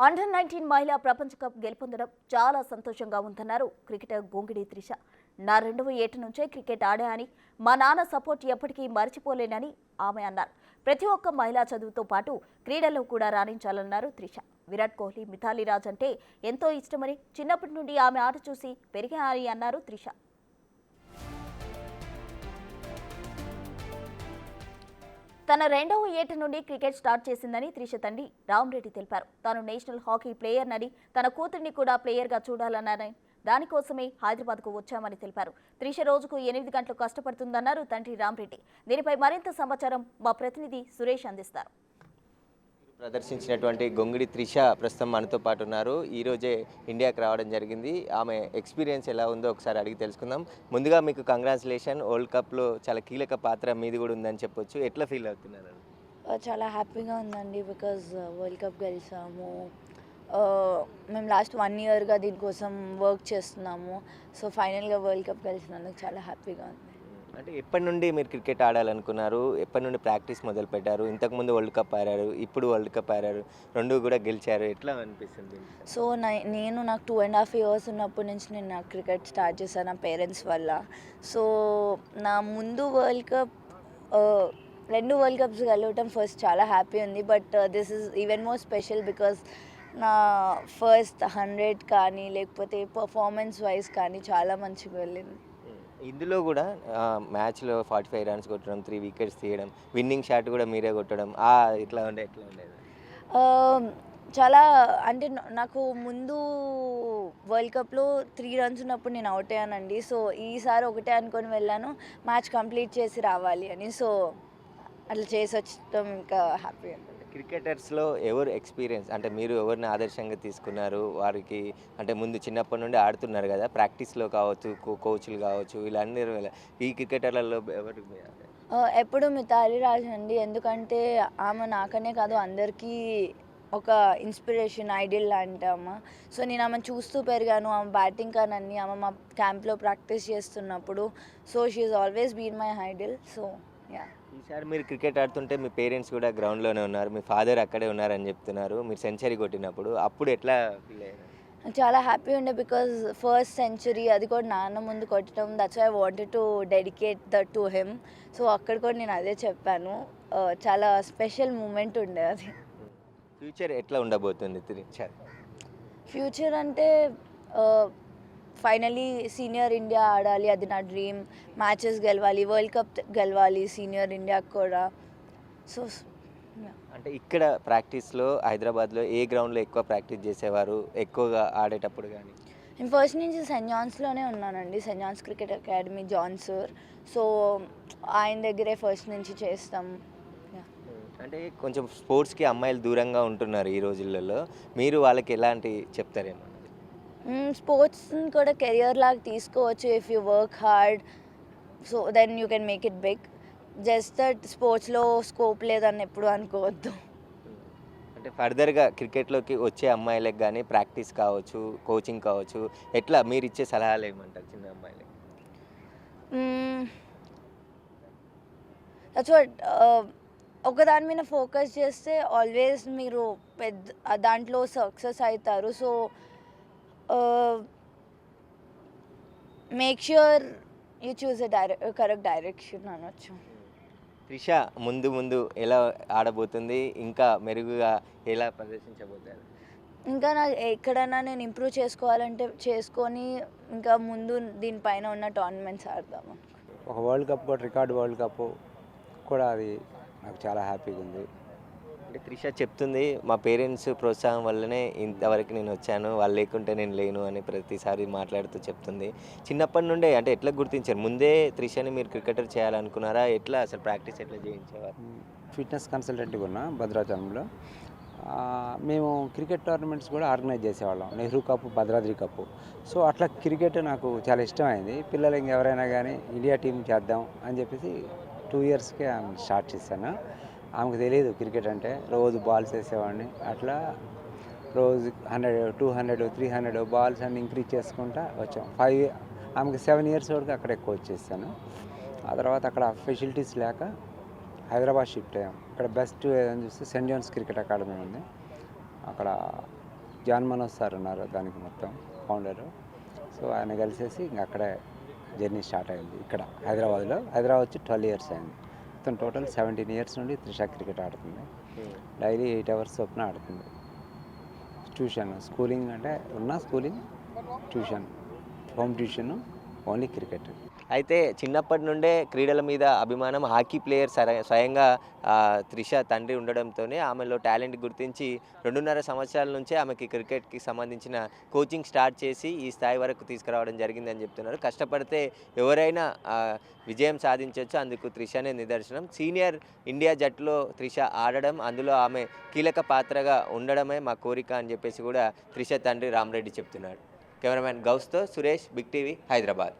Under-19 మహిళా ప్రపంచ cup గెలుపొందడం చాలా సంతోషంగా ఉందన్నారు క్రికెటర్ గొంగిడి త్రిష. నా 2వ ఏట నుంచే క్రికెట్ ఆడానని, మా నాన్న సపోర్ట్ ఎప్పటికీ మర్చిపోలేనని ఆమె అన్నారు. ప్రతి ఒక్క మహిళా చదువుతో పాటు క్రీడల్లో కూడా రాణించాలన్నారు త్రిష. విరాట్ కోహ్లీ, మిథాలీ రాజ్ అంటే ఎంతో ఇష్టమని, చిన్నప్పటి నుండి ఆమె ఆట చూసి పెరిగానని అన్నారు త్రిష. తన 2వ ఏట నుండి క్రికెట్ స్టార్ట్ చేసిందని త్రిష తండ్రి రామరెడ్డి తెలిపారు. తాను నేషనల్ హాకీ ప్లేయర్నని, తన కూతుర్ని కూడా ప్లేయర్గా చూడాలన్నారని, దానికోసమే హైదరాబాద్కు వచ్చామని తెలిపారు. త్రిష రోజుకు 8 గంటలు కష్టపడుతుందన్నారు తండ్రి రామరెడ్డి. దీనిపై మరింత సమాచారం మా ప్రతినిధి సురేష్ అందిస్తారు. ప్రదర్శించినటువంటి గొంగిడి త్రిష ప్రస్తుతం మనతో పాటు ఉన్నారు. ఈరోజే ఇండియాకి రావడం జరిగింది. ఆమె ఎక్స్పీరియన్స్ ఎలా ఉందో ఒకసారి అడిగి తెలుసుకుందాం. ముందుగా మీకు కంగ్రాచులేషన్, వరల్డ్ కప్లో చాలా కీలక పాత్ర మీది కూడా ఉందని చెప్పొచ్చు. ఎట్లా ఫీల్ అవుతున్నారు? చాలా హ్యాపీగా ఉందండి. బికాజ్ వరల్డ్ కప్ గెలిచాము. మేము లాస్ట్ 1 ఇయర్గా దీనికోసం వర్క్ చేస్తున్నాము. సో ఫైనల్గా వరల్డ్ కప్ గెలిచినందుకు చాలా హ్యాపీగా ఉంది. అంటే ఎప్పటి నుండి మీరు క్రికెట్ ఆడాలనుకున్నారు? ఎప్పటి నుండి ప్రాక్టీస్ మొదలు పెట్టారు? ఇంతకుముందు వరల్డ్ కప్ ఆడారు, ఇప్పుడు వరల్డ్ కప్ ఆడారు, 2 కూడా గెలిచారు. ఎట్లా అనిపిస్తుంది? సో నాకు 2.5 ఇయర్స్ ఉన్నప్పటి నుంచి నేను నా క్రికెట్ స్టార్ట్ చేశాను నా పేరెంట్స్ వల్ల. సో నా ముందు వరల్డ్ కప్ 2 వరల్డ్ కప్స్ గెలవటం ఫస్ట్ చాలా హ్యాపీ ఉంది. But this is even more special because నా ఫస్ట్ 100 కానీ లేకపోతే పర్ఫార్మెన్స్ వైజ్ కానీ చాలా మంచిగా వెళ్ళింది. ఇందులో కూడా మ్యాచ్లో 45 రన్స్ కొట్టడం, 3 వికెట్స్ తీయడం, విన్నింగ్ షాట్ కూడా మీరే కొట్టడం, ఎట్లా ఉండేది? చాలా అంటే నాకు ముందు వరల్డ్ కప్లో 3 రన్స్ ఉన్నప్పుడు నేను అవుట్ అయ్యానండి. సో ఈసారి ఒకటే అనుకొని వెళ్ళాను, మ్యాచ్ కంప్లీట్ చేసి రావాలి అని. సో అట్లా చేసి వచ్చడం ఇంకా హ్యాపీ. క్రికెటర్స్లో ఎవరు ఎక్స్పీరియన్స్, అంటే మీరు ఎవరిని ఆదర్శంగా తీసుకున్నారు? వారికి అంటే ముందు చిన్నప్పటి నుండి ఆడుతున్నారు కదా, ప్రాక్టీస్లో కావచ్చు, కోచ్లు కావచ్చు, వీళ్ళందరూ ఈ క్రికెటర్లలో ఎవరు? ఎప్పుడు మిథాలీ రాజ్ అండి. ఎందుకంటే ఆమె నాకనే కాదు అందరికీ ఒక ఇన్స్పిరేషన్, ఐడియల్ లాంటి ఆమె. సో నేను ఆమెను చూస్తూ పెరిగాను. ఆమె బ్యాటింగ్ కానన్నీ ఆమె మా క్యాంప్లో ప్రాక్టీస్ చేస్తున్నప్పుడు. So she is always been my ideal. So ya. ఈసారి మీరు క్రికెట్ ఆడుతుంటే మీ పేరెంట్స్ కూడా గ్రౌండ్లోనే ఉన్నారు, మీ ఫాదర్ అక్కడే ఉన్నారని చెప్తున్నారు. మీరు సెంచరీ కొట్టినప్పుడు అప్పుడు ఎట్లా ఫీల్ అయ్యారు? చాలా హ్యాపీ ఉండే బికాజ్ ఫస్ట్ సెంచరీ అది కూడా నాన్న ముందు కొట్టడం. That's why I wanted to dedicate that to him. So అక్కడ కూడా నేను అదే చెప్పాను. చాలా స్పెషల్ మూమెంట్ ఉండే అది. ఫ్యూచర్ ఎట్లా ఉండబోతుంది? ఫ్యూచర్ అంటే ఫైనలీ సీనియర్ ఇండియా ఆడాలి, అది నా డ్రీమ్. మ్యాచెస్ గెలవాలి, వరల్డ్ కప్ గెలవాలి సీనియర్ ఇండియాకి కూడా. సో అంటే ఇక్కడ ప్రాక్టీస్లో హైదరాబాద్లో ఏ గ్రౌండ్లో ఎక్కువ ప్రాక్టీస్ చేసేవారు ఎక్కువగా ఆడేటప్పుడు? కానీ నేను ఫస్ట్ నుంచి సెయింట్ జాన్స్లోనే ఉన్నానండి, saint John's cricket academy, John sir. So ఆయన దగ్గరే ఫస్ట్ నుంచి చేస్తాం. అంటే కొంచెం స్పోర్ట్స్కి అమ్మాయిలు దూరంగా ఉంటున్నారు ఈ రోజులలో, మీరు వాళ్ళకి ఎలాంటి చెప్తారేమో? స్పోర్ట్స్ని కూడా కెరియర్ లాగా తీసుకోవచ్చు if you work hard. So then you can make it big. Just that స్పోర్ట్స్లో స్కోప్ లేదని ఎప్పుడు అనుకోవద్దు. అంటే ఫర్దర్గా క్రికెట్లోకి వచ్చే అమ్మాయిలకు కానీ ప్రాక్టీస్ కావచ్చు, కోచింగ్ కావచ్చు, ఎట్లా మీరు ఇచ్చే సలహాలు ఏమంటారు చిన్న అమ్మాయిలకి? దట్స్ వాట్, ఒకదాని మీద ఫోకస్ చేస్తే ఆల్వేస్ మీరు దాంట్లో సక్సెస్ అవుతారు. So make sure you choose correct direction అనొచ్చు. త్రిష ముందు ముందు ఎలా ఆడబోతుంది, ఇంకా మెరుగుగా ఎలా ప్రదర్శించబోతారు? ఇంకా ఎక్కడైనా నేను ఇంప్రూవ్ చేసుకోవాలంటే చేసుకొని ఇంకా ముందు దీనిపైన ఉన్న టోర్నమెంట్స్ ఆడదాము. ఒక వరల్డ్ కప్ కూడా, రికార్డ్ వరల్డ్ కప్ కూడా, అది నాకు చాలా హ్యాపీగా ఉంది. అంటే త్రిష చెప్తుంది, మా పేరెంట్స్ ప్రోత్సాహం వల్లనే ఇంతవరకు నేను వచ్చాను, వాళ్ళు లేకుంటే నేను లేను అని ప్రతిసారి మాట్లాడుతూ చెప్తుంది. చిన్నప్పటి నుండే అంటే ఎట్లా గుర్తించారు? ముందే త్రిషని మీరు క్రికెటర్ చేయాలనుకున్నారా? ఎట్లా అసలు ప్రాక్టీస్ ఎట్లా చేయించేవారు? ఫిట్నెస్ కన్సల్టెంట్గా ఉన్నా భద్రాచలంలో. మేము క్రికెట్ టోర్నమెంట్స్ కూడా ఆర్గనైజ్ చేసేవాళ్ళం, Nehru cup, Bhadradri cup. So అట్లా క్రికెట్ నాకు చాలా ఇష్టమైంది. పిల్లలు ఇంకెవరైనా కానీ ఇండియా టీం చేద్దాం అని చెప్పేసి 2 ఇయర్స్కే స్టార్ట్ చేశాను. ఆమెకు తెలియదు క్రికెట్ అంటే. రోజు బాల్స్ వేసేవాడిని. అట్లా రోజు 100, 200, 300 బాల్స్ అన్ని ఇంక్రీజ్ చేసుకుంటా వచ్చాం. ఆమెకు 7 ఇయర్స్ వరకు అక్కడే కోచ్ చేశాను. ఆ తర్వాత అక్కడ ఫెసిలిటీస్ లేక హైదరాబాద్ షిఫ్ట్ అయ్యాం. ఇక్కడ బెస్ట్ ఏదని చూస్తే సెయింట్ జాన్స్ క్రికెట్ అకాడమీ ఉంది. అక్కడ జాన్ మనోజ్ సార్ ఉన్నారు దానికి మొత్తం ఫౌండరు. సో ఆయన కలిసేసి ఇంక అక్కడే జర్నీ స్టార్ట్ అయింది. ఇక్కడ హైదరాబాద్లో. హైదరాబాద్ వచ్చి 12 ఇయర్స్ అయింది. మొత్తం టోటల్ 17 ఇయర్స్ నుండి త్రిష క్రికెట్ ఆడుతుంది. డైలీ 8 అవర్స్ చొప్పున ఆడుతుంది. ట్యూషన్, స్కూలింగ్ అంటే schooling, tuition, home tuition, only cricket. అయితే చిన్నప్పటి నుండే క్రీడల మీద అభిమానం, హాకీ ప్లేయర్ స్వయంగా త్రిష తండ్రి ఉండడంతోనే ఆమెలో టాలెంట్ గుర్తించి 2.5 సంవత్సరాల నుంచే ఆమెకి క్రికెట్కి సంబంధించిన కోచింగ్ స్టార్ట్ చేసి ఈ స్థాయి వరకు తీసుకురావడం జరిగిందని చెప్తున్నారు. కష్టపడితే ఎవరైనా విజయం సాధించవచ్చు, అందుకు త్రిషనే నిదర్శనం. సీనియర్ ఇండియా జట్టులో త్రిష ఆడడం, అందులో ఆమె కీలక పాత్రగా ఉండడమే మా కోరిక అని చెప్పేసి కూడా త్రిష తండ్రి రామరెడ్డి చెప్తున్నాడు. కెమెరామ్యాన్ గౌస్తో సురేష్, బిగ్ టీవీ, హైదరాబాద్.